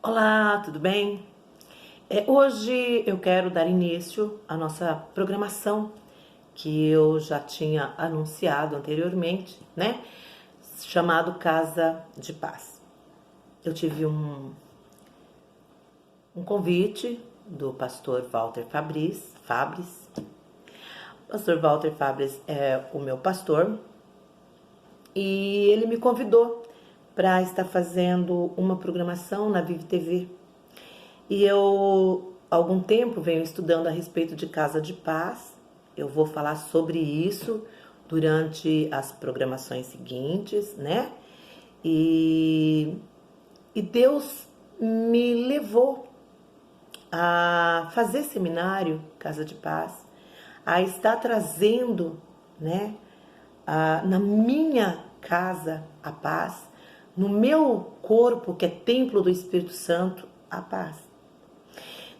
Olá, tudo bem? Hoje eu quero dar início à nossa programação que eu já tinha anunciado anteriormente, né? Chamado Casa de Paz. Eu tive um convite do pastor Walter Fabris. O pastor Walter Fabris é o meu pastor e ele me convidou para estar fazendo uma programação na Vive TV. E eu, há algum tempo, venho estudando a respeito de Casa de Paz. Eu vou falar sobre isso durante as programações seguintes, né? E Deus me levou a fazer seminário Casa de Paz, a estar trazendo, né, na minha casa a paz, no meu corpo, que é templo do Espírito Santo, a paz.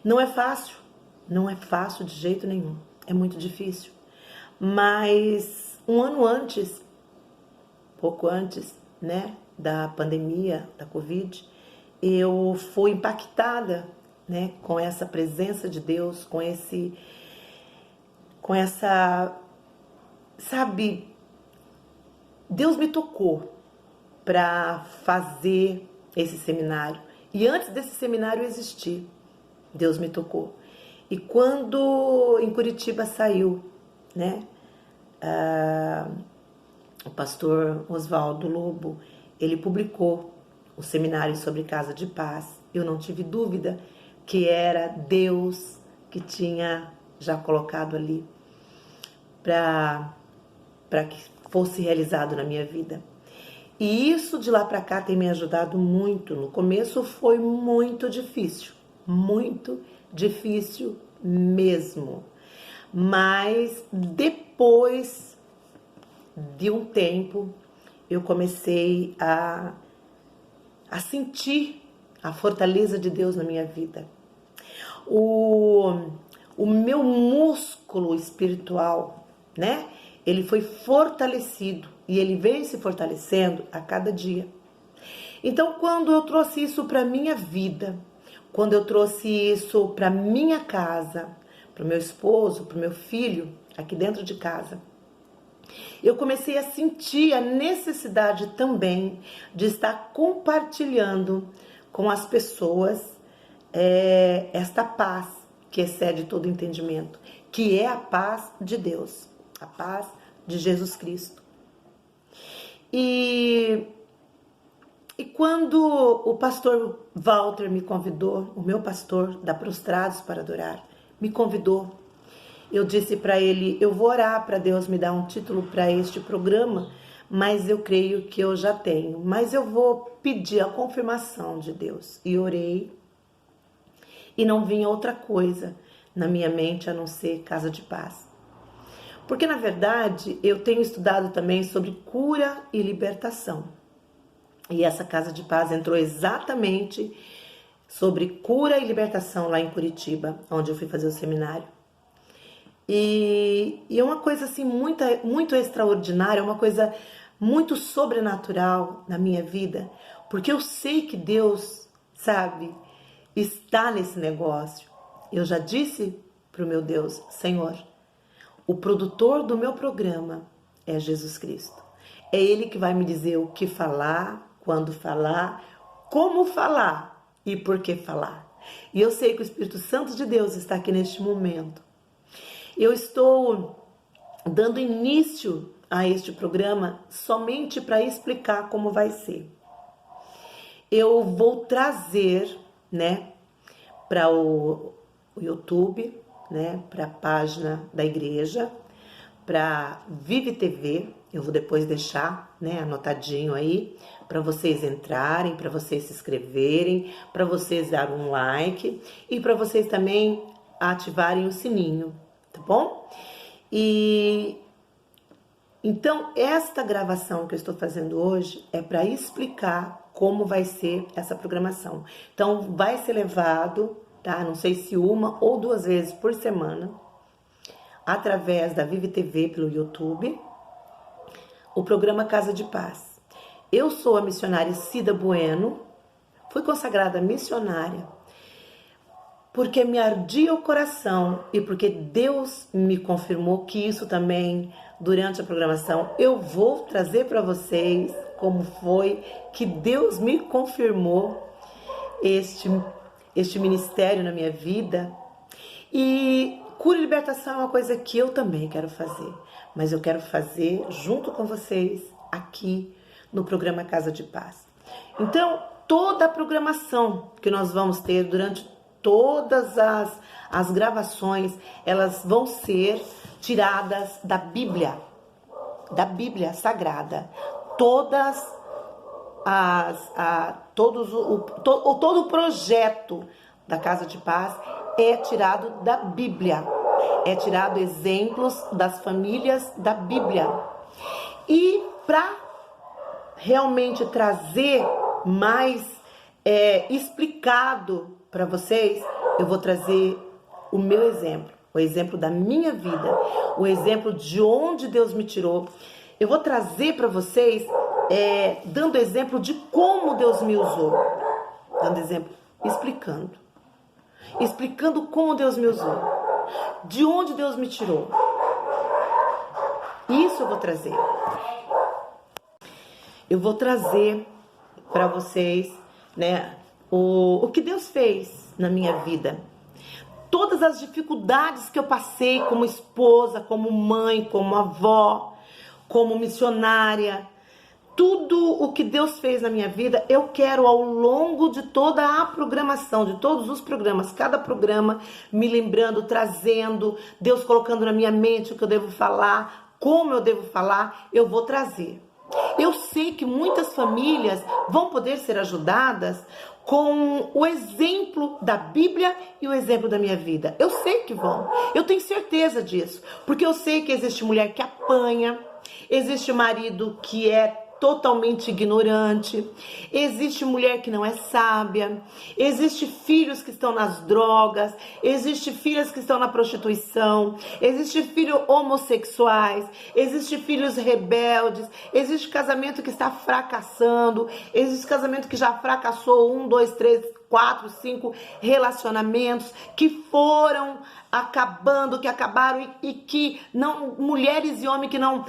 Não é fácil de jeito nenhum, é muito difícil. Mas um ano antes, pouco antes, né, da pandemia, da Covid, eu fui impactada, né, com essa presença de Deus, com essa, sabe, Deus me tocou para fazer esse seminário. E antes desse seminário existir, Deus me tocou. E quando em Curitiba saiu, né, o pastor Oswaldo Lobo, ele publicou o seminário sobre Casa de Paz. Eu não tive dúvida que era Deus que tinha já colocado ali para que fosse realizado na minha vida. E isso de lá para cá tem me ajudado muito. No começo foi muito difícil mesmo. Mas depois de um tempo eu comecei a sentir a fortaleza de Deus na minha vida. O meu músculo espiritual, né? Ele foi fortalecido e ele vem se fortalecendo a cada dia. Então, quando eu trouxe isso para minha vida, quando eu trouxe isso para minha casa, para o meu esposo, para o meu filho, aqui dentro de casa, eu comecei a sentir a necessidade também de estar compartilhando com as pessoas esta paz que excede todo entendimento, que é a paz de Deus, a paz de Jesus Cristo. E quando o pastor Walter me convidou, o meu pastor da Prostrados para Adorar, me convidou, eu disse para ele, eu vou orar para Deus me dar um título para este programa, mas eu creio que eu já tenho, mas eu vou pedir a confirmação de Deus. E orei, e não vinha outra coisa na minha mente a não ser Casa de Paz. Porque, na verdade, eu tenho estudado também sobre cura e libertação. E essa Casa de Paz entrou exatamente sobre cura e libertação lá em Curitiba, onde eu fui fazer o seminário. E é uma coisa assim muito extraordinária, uma coisa muito sobrenatural na minha vida, porque eu sei que Deus, sabe, está nesse negócio. Eu já disse para o meu Deus, Senhor, o produtor do meu programa é Jesus Cristo. É Ele que vai me dizer o que falar, quando falar, como falar e por que falar. E eu sei que o Espírito Santo de Deus está aqui neste momento. Eu estou dando início a este programa somente para explicar como vai ser. Eu vou trazer, né, para o YouTube, né, para a página da igreja, para Vive TV, eu vou depois deixar, né, anotadinho aí, para vocês entrarem, para vocês se inscreverem, para vocês darem um like e para vocês também ativarem o sininho, tá bom? E então esta gravação que eu estou fazendo hoje é para explicar como vai ser essa programação. Então vai ser levado, tá? Não sei se uma ou duas vezes por semana, através da Vive TV pelo YouTube, o programa Casa de Paz. Eu sou a missionária Cida Bueno, fui consagrada missionária, porque me ardia o coração e porque Deus me confirmou que isso também, durante a programação, eu vou trazer para vocês como foi que Deus me confirmou este ministério na minha vida. E cura e libertação é uma coisa que eu também quero fazer, mas eu quero fazer junto com vocês aqui no programa Casa de Paz. Então, toda a programação que nós vamos ter durante todas as gravações, elas vão ser tiradas da Bíblia Sagrada. Todo o projeto da Casa de Paz é tirado da Bíblia. É tirado exemplos das famílias da Bíblia. E para realmente trazer mais explicado para vocês, eu vou trazer o meu exemplo, o exemplo da minha vida, o exemplo de onde Deus me tirou. Eu vou trazer para vocês, dando exemplo de como Deus me usou, dando exemplo, explicando como Deus me usou, de onde Deus me tirou. Isso eu vou trazer. Eu vou trazer para vocês, né, o que Deus fez na minha vida. Todas as dificuldades que eu passei como esposa, como mãe, como avó, como missionária. Tudo o que Deus fez na minha vida, eu quero ao longo de toda a programação, de todos os programas, cada programa me lembrando, trazendo, Deus colocando na minha mente o que eu devo falar, como eu devo falar, eu vou trazer. Eu sei que muitas famílias vão poder ser ajudadas com o exemplo da Bíblia e o exemplo da minha vida. Eu sei que vão. Eu tenho certeza disso. Porque eu sei que existe mulher que apanha, existe marido que é totalmente ignorante, existe mulher que não é sábia, existe filhos que estão nas drogas, existe filhas que estão na prostituição, existe filhos homossexuais, existe filhos rebeldes, existe casamento que está fracassando, existe casamento que já fracassou 1, 2, 3, 4, 5 relacionamentos que foram acabando, que acabaram e que não, mulheres e homens que não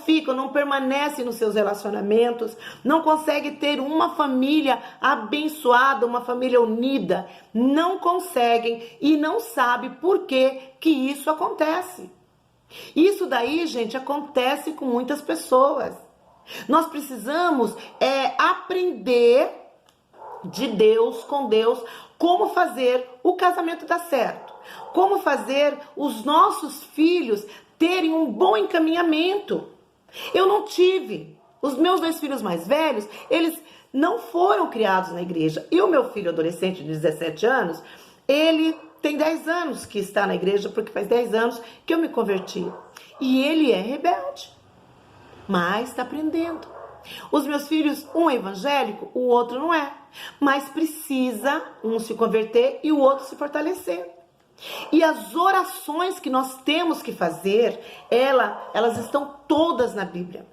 ficam, não permanecem nos seus relacionamentos, não conseguem ter uma família abençoada, uma família unida, não conseguem e não sabem por que isso acontece. Isso daí, gente, acontece com muitas pessoas. Nós precisamos aprender de Deus, com Deus, como fazer o casamento dar certo, como fazer os nossos filhos terem um bom encaminhamento. Eu não tive. Os meus 2 filhos mais velhos, eles não foram criados na igreja. E o meu filho adolescente de 17 anos, ele tem 10 anos que está na igreja, porque faz 10 anos que eu me converti. E ele é rebelde, mas está aprendendo. Os meus filhos, um é evangélico, o outro não é. Mas precisa um se converter e o outro se fortalecer. E as orações que nós temos que fazer, elas estão todas na Bíblia.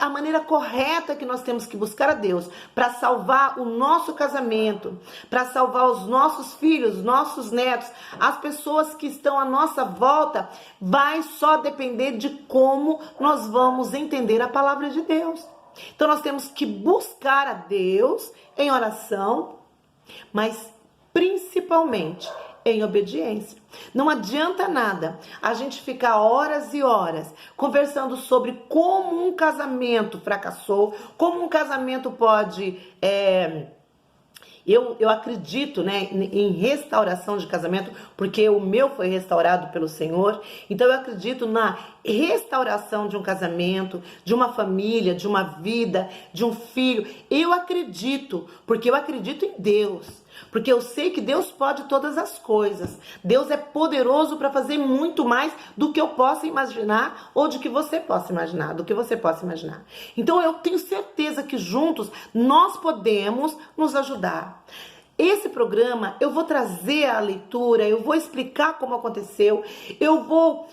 A maneira correta que nós temos que buscar a Deus para salvar o nosso casamento, para salvar os nossos filhos, nossos netos, as pessoas que estão à nossa volta, vai só depender de como nós vamos entender a palavra de Deus. Então nós temos que buscar a Deus em oração, mas principalmente em obediência. Não adianta nada a gente ficar horas e horas conversando sobre como um casamento fracassou, como um casamento pode... Eu acredito, né, em restauração de casamento, porque o meu foi restaurado pelo Senhor. Então eu acredito na restauração de um casamento, de uma família, de uma vida, de um filho. Eu acredito, porque eu acredito em Deus. Porque eu sei que Deus pode todas as coisas. Deus é poderoso para fazer muito mais do que eu possa imaginar ou do que você possa imaginar, Então eu tenho certeza que juntos nós podemos nos ajudar. Esse programa eu vou trazer a leitura, eu vou explicar como aconteceu, eu vou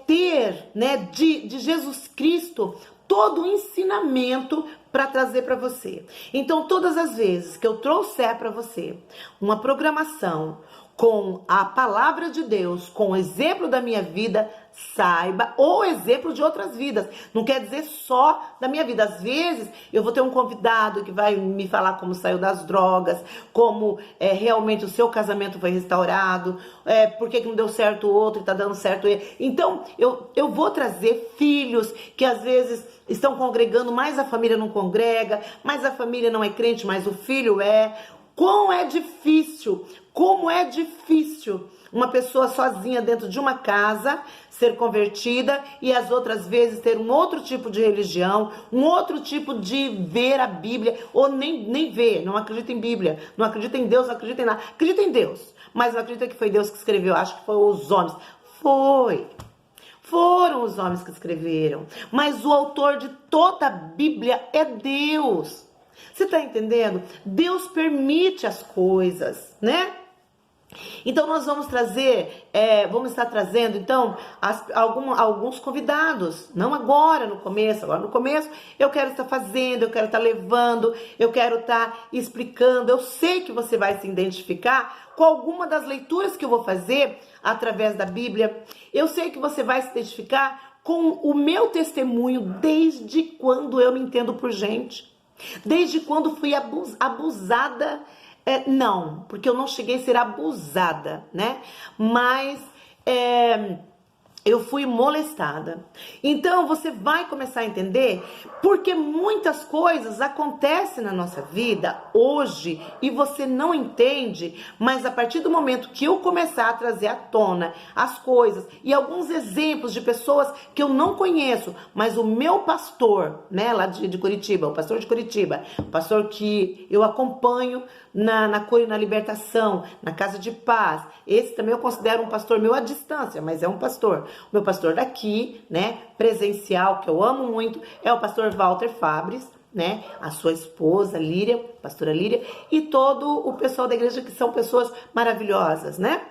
ter, né, de Jesus Cristo todo o ensinamento para trazer para você. Então, todas as vezes que eu trouxer para você uma programação com a palavra de Deus, com o exemplo da minha vida, saiba, ou exemplo de outras vidas. Não quer dizer só da minha vida. Às vezes eu vou ter um convidado que vai me falar como saiu das drogas, como realmente o seu casamento foi restaurado, por que não deu certo o outro e tá dando certo ele. Então eu vou trazer filhos que às vezes estão congregando, mas a família não congrega, mas a família não é crente, mas o filho é. Como é difícil uma pessoa sozinha dentro de uma casa ser convertida e as outras vezes ter um outro tipo de religião, um outro tipo de ver a Bíblia, ou nem ver, não acredita em Bíblia, não acredita em Deus, não acredita em nada, acredita em Deus, mas não acredita que foi Deus que escreveu, acho que foi os homens. Foram os homens que escreveram, mas o autor de toda a Bíblia é Deus. Você está entendendo? Deus permite as coisas, né? Então nós vamos trazer, vamos estar trazendo então alguns convidados, não agora no começo, agora no começo eu quero estar fazendo, eu quero estar levando, eu quero estar explicando, eu sei que você vai se identificar com alguma das leituras que eu vou fazer através da Bíblia, eu sei que você vai se identificar com o meu testemunho desde quando eu me entendo por gente, desde quando fui abusada. Não, porque eu não cheguei a ser abusada, né? Mas eu fui molestada. Então você vai começar a entender porque muitas coisas acontecem na nossa vida hoje e você não entende, mas a partir do momento que eu começar a trazer à tona as coisas e alguns exemplos de pessoas que eu não conheço, mas o meu pastor, né, lá de Curitiba, o pastor de Curitiba, o pastor que eu acompanho na cura e na libertação, na casa de paz, esse também eu considero um pastor meu à distância, mas é um pastor. O meu pastor daqui, né, presencial, que eu amo muito, é o pastor Walter Fabres, né, a sua esposa Líria, pastora Líria, e todo o pessoal da igreja que são pessoas maravilhosas, né?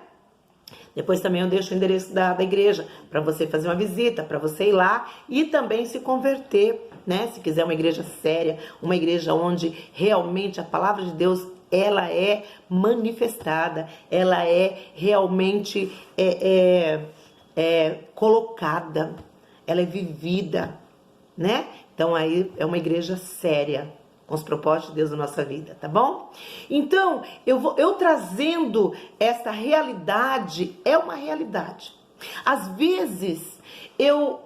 Depois também eu deixo o endereço da igreja para você fazer uma visita, para você ir lá e também se converter, né? Se quiser uma igreja séria, uma igreja onde realmente a palavra de Deus ela é manifestada, ela é realmente colocada, ela é vivida, né? Então aí é uma igreja séria, com os propósitos de Deus na nossa vida, tá bom? Então, eu trazendo essa realidade, é uma realidade. Às vezes, eu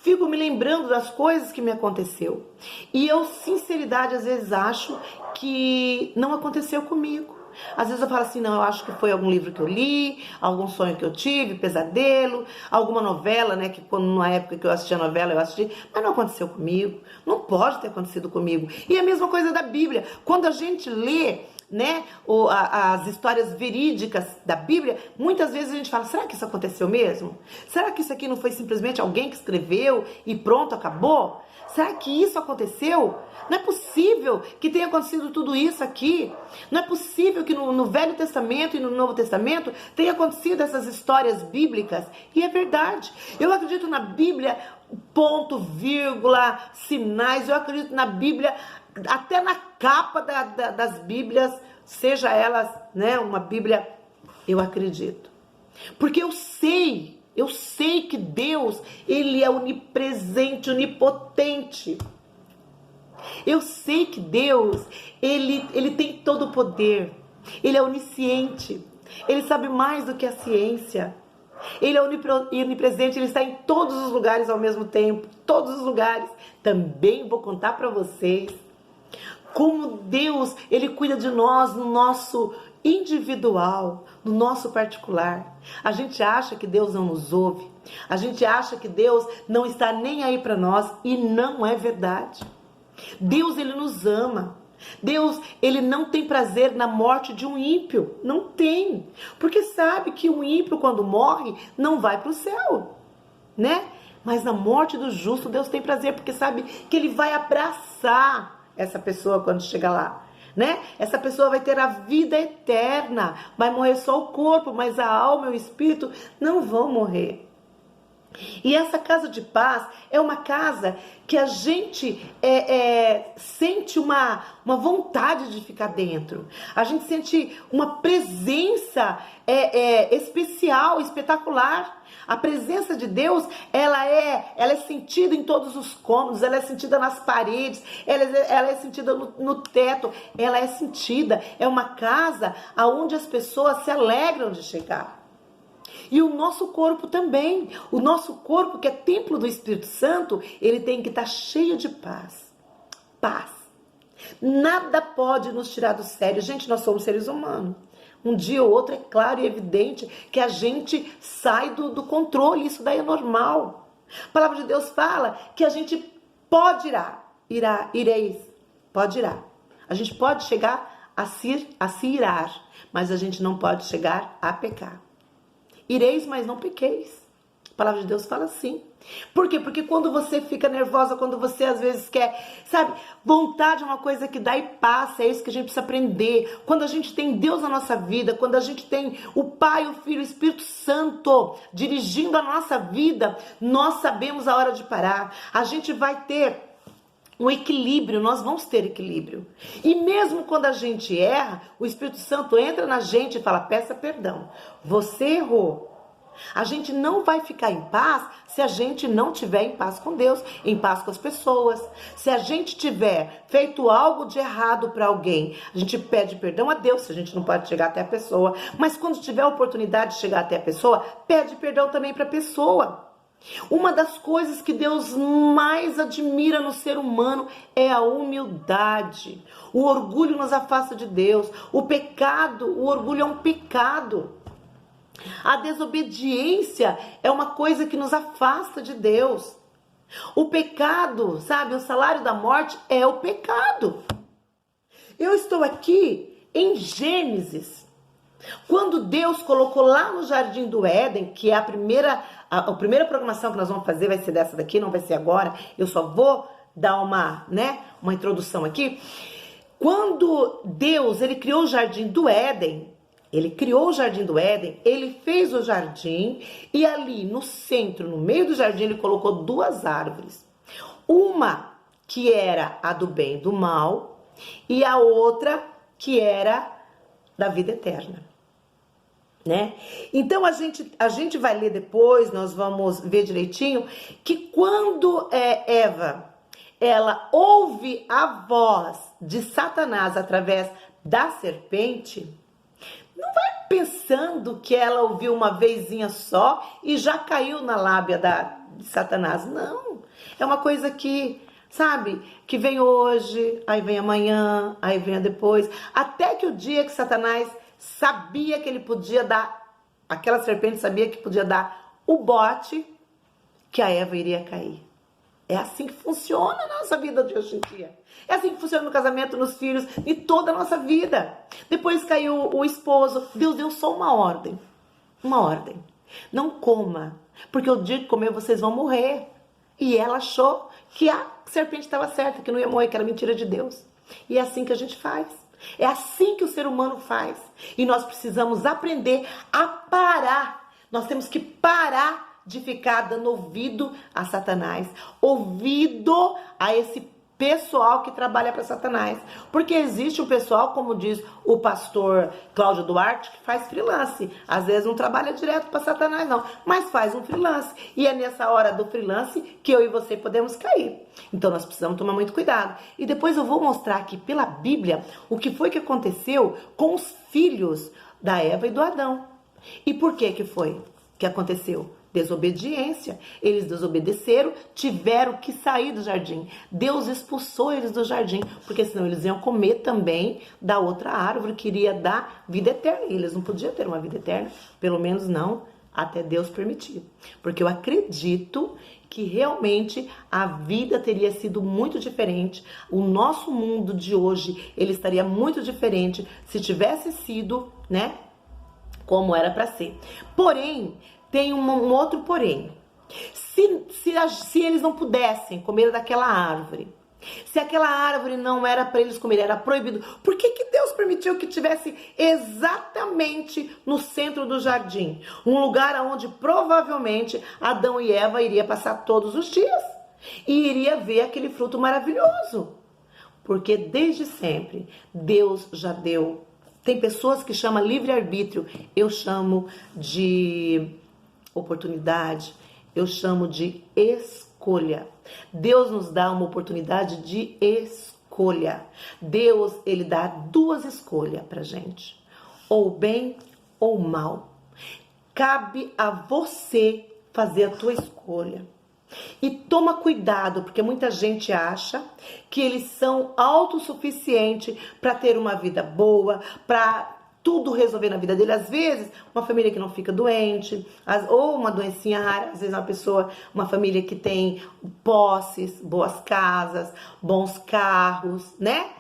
fico me lembrando das coisas que me aconteceu. E eu, sinceridade, às vezes acho que não aconteceu comigo. Às vezes eu falo assim, não, eu acho que foi algum livro que eu li, algum sonho que eu tive, pesadelo, alguma novela, né, que quando na época que eu assistia a novela eu assisti, mas não aconteceu comigo, não pode ter acontecido comigo. E a mesma coisa da Bíblia, quando a gente lê, né, as histórias verídicas da Bíblia, muitas vezes a gente fala, será que isso aconteceu mesmo? Será que isso aqui não foi simplesmente alguém que escreveu e pronto, acabou? Será que isso aconteceu? Não é possível que tenha acontecido tudo isso aqui. Não é possível que no Velho Testamento e no Novo Testamento tenha acontecido essas histórias bíblicas. E é verdade. Eu acredito na Bíblia, ponto, vírgula, sinais. Eu acredito na Bíblia, até na capa das Bíblias, seja elas, né, uma Bíblia, eu acredito. Porque eu sei que Deus, Ele é onipresente, onipotente. Eu sei que Deus, Ele tem todo o poder. Ele é onisciente. Ele sabe mais do que a ciência. Ele é onipresente, Ele está em todos os lugares ao mesmo tempo. Todos os lugares. Também vou contar para vocês como Deus, Ele cuida de nós no nosso individual, no nosso particular. A gente acha que Deus não nos ouve. A gente acha que Deus não está nem aí para nós e não é verdade. Deus, Ele nos ama. Deus, Ele não tem prazer na morte de um ímpio. Não tem. Porque sabe que um ímpio, quando morre, não vai para o céu, né? Mas na morte do justo, Deus tem prazer, porque sabe que Ele vai abraçar essa pessoa quando chegar lá, né? Essa pessoa vai ter a vida eterna. Vai morrer só o corpo, mas a alma e o espírito não vão morrer. E essa casa de paz é uma casa que a gente sente uma vontade de ficar dentro. A gente sente uma presença especial, espetacular. A presença de Deus, ela é sentida em todos os cômodos, ela é sentida nas paredes, ela é sentida no teto, ela é sentida. É uma casa onde as pessoas se alegram de chegar. E o nosso corpo também. O nosso corpo, que é templo do Espírito Santo, ele tem que estar cheio de paz. Paz. Nada pode nos tirar do sério. Gente, nós somos seres humanos. Um dia ou outro é claro e evidente que a gente sai do controle. Isso daí é normal. A palavra de Deus fala que a gente pode ireis. Pode irar. A gente pode chegar a se irar, mas a gente não pode chegar a pecar. Ireis, mas não pequeis. A palavra de Deus fala assim. Por quê? Porque quando você fica nervosa, quando você às vezes quer, sabe, vontade é uma coisa que dá e passa, é isso que a gente precisa aprender. Quando a gente tem Deus na nossa vida, quando a gente tem o Pai, o Filho, o Espírito Santo dirigindo a nossa vida, nós sabemos a hora de parar. A gente vai ter um equilíbrio, nós vamos ter equilíbrio. E mesmo quando a gente erra, o Espírito Santo entra na gente e fala, peça perdão, você errou. A gente não vai ficar em paz se a gente não tiver em paz com Deus, em paz com as pessoas. Se a gente tiver feito algo de errado para alguém, a gente pede perdão a Deus, se a gente não pode chegar até a pessoa. Mas quando tiver a oportunidade de chegar até a pessoa, pede perdão também para a pessoa. Uma das coisas que Deus mais admira no ser humano é a humildade. O orgulho nos afasta de Deus. O orgulho é um pecado. A desobediência é uma coisa que nos afasta de Deus. O pecado, sabe, o salário da morte é o pecado. Eu estou aqui em Gênesis. Quando Deus colocou lá no Jardim do Éden, que é a primeira programação que nós vamos fazer vai ser dessa daqui, não vai ser agora, eu só vou dar uma introdução aqui. Quando Deus, ele criou o Jardim do Éden, ele fez o jardim e ali no centro, no meio do jardim, ele colocou duas árvores. Uma que era a do bem e do mal e a outra que era da vida eterna. Né? Então a gente vai ler depois, nós vamos ver direitinho que quando Eva ela ouve a voz de Satanás através da serpente, não vai pensando que ela ouviu uma vezinha só e já caiu na lábia de Satanás. Não, é uma coisa que, sabe, que vem hoje, aí vem amanhã, aí vem depois, até que o dia que Satanás sabia que ele podia dar, aquela serpente sabia que podia dar o bote, que a Eva iria cair. É assim que funciona a nossa vida de hoje em dia. É assim que funciona no casamento, nos filhos, em toda a nossa vida. Depois caiu o esposo, Deus deu só uma ordem. Uma ordem. Não coma, porque o dia que comer vocês vão morrer. E ela achou que a serpente estava certa, que não ia morrer, que era mentira de Deus. E é assim que a gente faz. É assim que o ser humano faz. E nós precisamos aprender a parar. Nós temos que parar de ficar dando ouvido a Satanás. Ouvido a esse pessoal que trabalha para Satanás. Porque existe um pessoal, como diz o pastor Cláudio Duarte, que faz freelance. Às vezes não trabalha direto para Satanás não, mas faz um freelance. E é nessa hora do freelance que eu e você podemos cair. Então nós precisamos tomar muito cuidado. E depois eu vou mostrar aqui pela Bíblia o que foi que aconteceu com os filhos da Eva e do Adão. E por que foi que aconteceu? Desobediência. Eles desobedeceram, tiveram que sair do jardim. Deus expulsou eles do jardim, porque senão eles iam comer também da outra árvore que iria dar vida eterna. E eles não podiam ter uma vida eterna, pelo menos não até Deus permitir. Porque eu acredito que realmente a vida teria sido muito diferente. O nosso mundo de hoje, ele estaria muito diferente se tivesse sido, né, como era para ser. Porém, tem um outro porém. Se eles não pudessem comer daquela árvore, Se aquela árvore não era para eles comerem, era proibido, por que que Deus permitiu que tivesse exatamente no centro do jardim? Um lugar onde provavelmente Adão e Eva iriam passar todos os dias e iria ver aquele fruto maravilhoso. Porque desde sempre Deus já deu. Tem pessoas que chamam livre-arbítrio, eu chamo de oportunidade, eu chamo de escolha. Deus nos dá uma oportunidade de escolha. Deus, ele dá duas escolhas pra gente, ou bem ou mal. Cabe a você fazer a tua escolha. E toma cuidado, porque muita gente acha que eles são autossuficientes para ter uma vida boa, para tudo resolver na vida dele. Às vezes, uma família que não fica doente, ou uma doencinha rara, às vezes uma família que tem posses, boas casas, bons carros, né?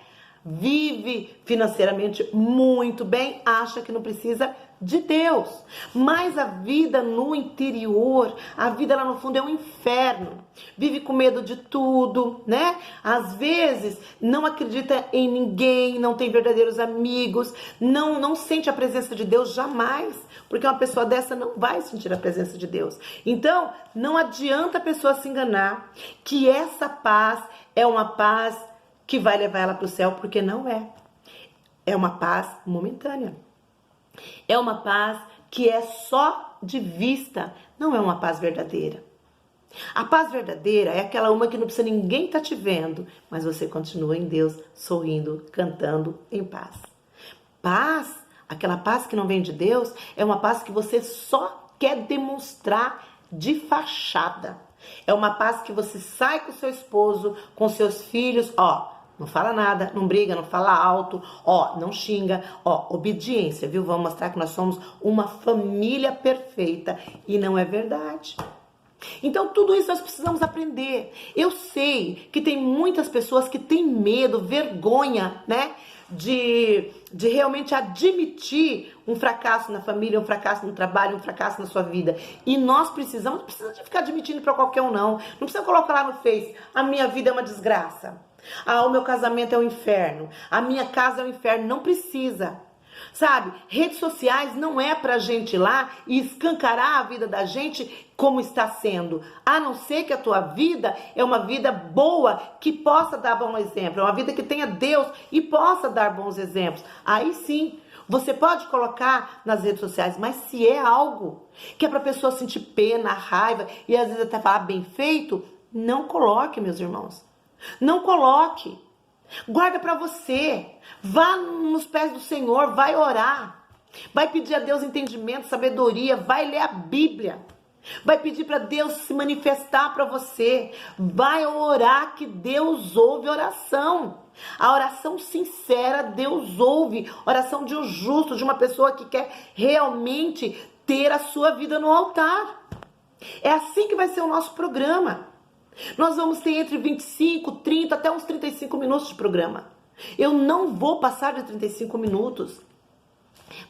Vive financeiramente muito bem, acha que não precisa de Deus. Mas a vida no interior, a vida lá no fundo é um inferno. Vive com medo de tudo, né? Às vezes não acredita em ninguém, não tem verdadeiros amigos, não sente a presença de Deus jamais, porque uma pessoa dessa não vai sentir a presença de Deus. Então, não adianta a pessoa se enganar que essa paz é uma paz que vai levar ela para o céu, porque não é. É uma paz momentânea. É uma paz que é só de vista, não é uma paz verdadeira. A paz verdadeira é aquela uma que não precisa ninguém estar te vendo, mas você continua em Deus, sorrindo, cantando em paz. Paz, aquela paz que não vem de Deus, é uma paz que você só quer demonstrar de fachada. É uma paz que você sai com seu esposo, com seus filhos, não fala nada, não briga, não fala alto, não xinga, obediência, viu? Vamos mostrar que nós somos uma família perfeita e não é verdade. Então tudo isso nós precisamos aprender. Eu sei que tem muitas pessoas que têm medo, vergonha, né? De realmente admitir um fracasso na família, um fracasso no trabalho, um fracasso na sua vida. E nós precisamos, não precisa de ficar admitindo para qualquer um não. Não precisa colocar lá no Face, a minha vida é uma desgraça. O meu casamento é um inferno. A minha casa é um inferno. Não precisa. Sabe? Redes sociais não é pra gente ir lá e escancarar a vida da gente como está sendo. A não ser que a tua vida é uma vida boa que possa dar bom exemplo. É uma vida que tenha Deus e possa dar bons exemplos. Aí sim, você pode colocar nas redes sociais, mas se é algo que é pra pessoa sentir pena, raiva e às vezes até falar bem feito, não coloque, meus irmãos. Não coloque. Guarda para você. Vá nos pés do Senhor, vai orar. Vai pedir a Deus entendimento, sabedoria, vai ler a Bíblia. Vai pedir para Deus se manifestar para você. Vai orar que Deus ouve oração. A oração sincera Deus ouve. Oração de um justo, de uma pessoa que quer realmente ter a sua vida no altar. É assim que vai ser o nosso programa. Nós vamos ter entre 25, 30, até uns 35 minutos de programa. Eu não vou passar de 35 minutos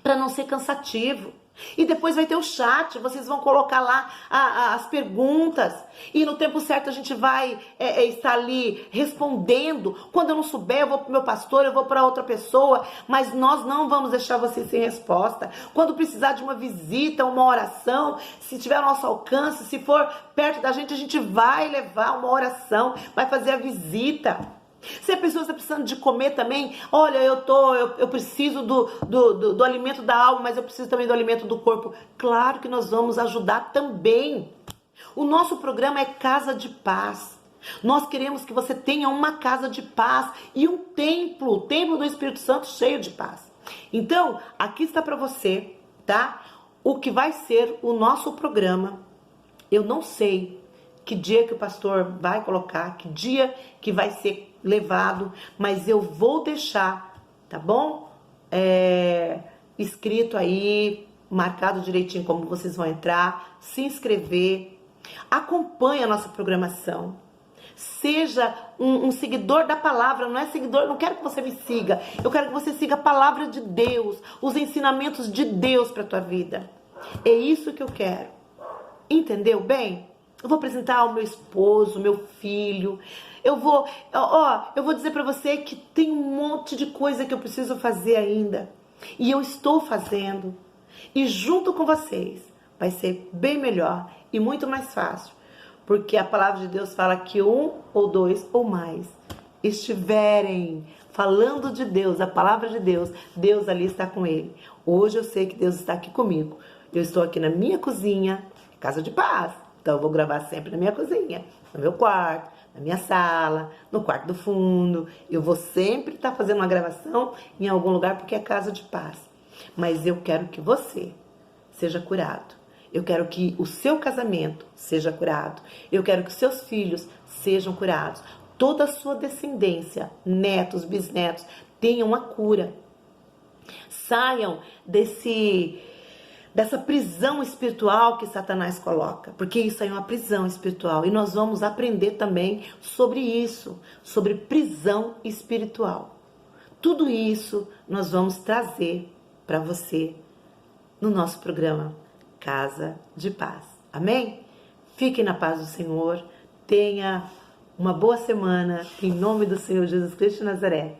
para não ser cansativo. E depois vai ter o chat, vocês vão colocar lá as perguntas. E no tempo certo a gente vai estar ali respondendo. Quando eu não souber, eu vou para o meu pastor, eu vou para outra pessoa. Mas nós não vamos deixar vocês sem resposta. Quando precisar de uma visita, uma oração, se tiver ao nosso alcance, se for perto da gente, a gente vai levar uma oração, vai fazer a visita. Se a pessoa está precisando de comer também, olha, eu preciso do alimento da alma, mas eu preciso também do alimento do corpo. Claro que nós vamos ajudar também. O nosso programa é Casa de Paz. Nós queremos que você tenha uma casa de paz e um templo, o templo do Espírito Santo cheio de paz. Então, aqui está para você, tá? O que vai ser o nosso programa. Eu não sei que dia que o pastor vai colocar, que dia que vai ser levado, mas eu vou deixar, tá bom? Escrito aí, marcado direitinho como vocês vão entrar, se inscrever, acompanhe a nossa programação, seja um seguidor da palavra, não é seguidor, não quero que você me siga, eu quero que você siga a palavra de Deus, os ensinamentos de Deus para tua vida, é isso que eu quero, entendeu bem? Eu vou apresentar o meu esposo, meu filho. Eu vou dizer para você que tem um monte de coisa que eu preciso fazer ainda. E eu estou fazendo. E junto com vocês vai ser bem melhor e muito mais fácil. Porque a palavra de Deus fala que um ou dois ou mais estiverem falando de Deus, a palavra de Deus, Deus ali está com ele. Hoje eu sei que Deus está aqui comigo. Eu estou aqui na minha cozinha, casa de paz. Então eu vou gravar sempre na minha cozinha, no meu quarto, na minha sala, no quarto do fundo. Eu vou sempre estar fazendo uma gravação em algum lugar porque é casa de paz. Mas eu quero que você seja curado. Eu quero que o seu casamento seja curado. Eu quero que seus filhos sejam curados. Toda a sua descendência, netos, bisnetos, tenham a cura. Saiam dessa prisão espiritual que Satanás coloca, porque isso aí é uma prisão espiritual e nós vamos aprender também sobre isso, sobre prisão espiritual. Tudo isso nós vamos trazer para você no nosso programa Casa de Paz. Amém? Fique na paz do Senhor, tenha uma boa semana, em nome do Senhor Jesus Cristo de Nazaré.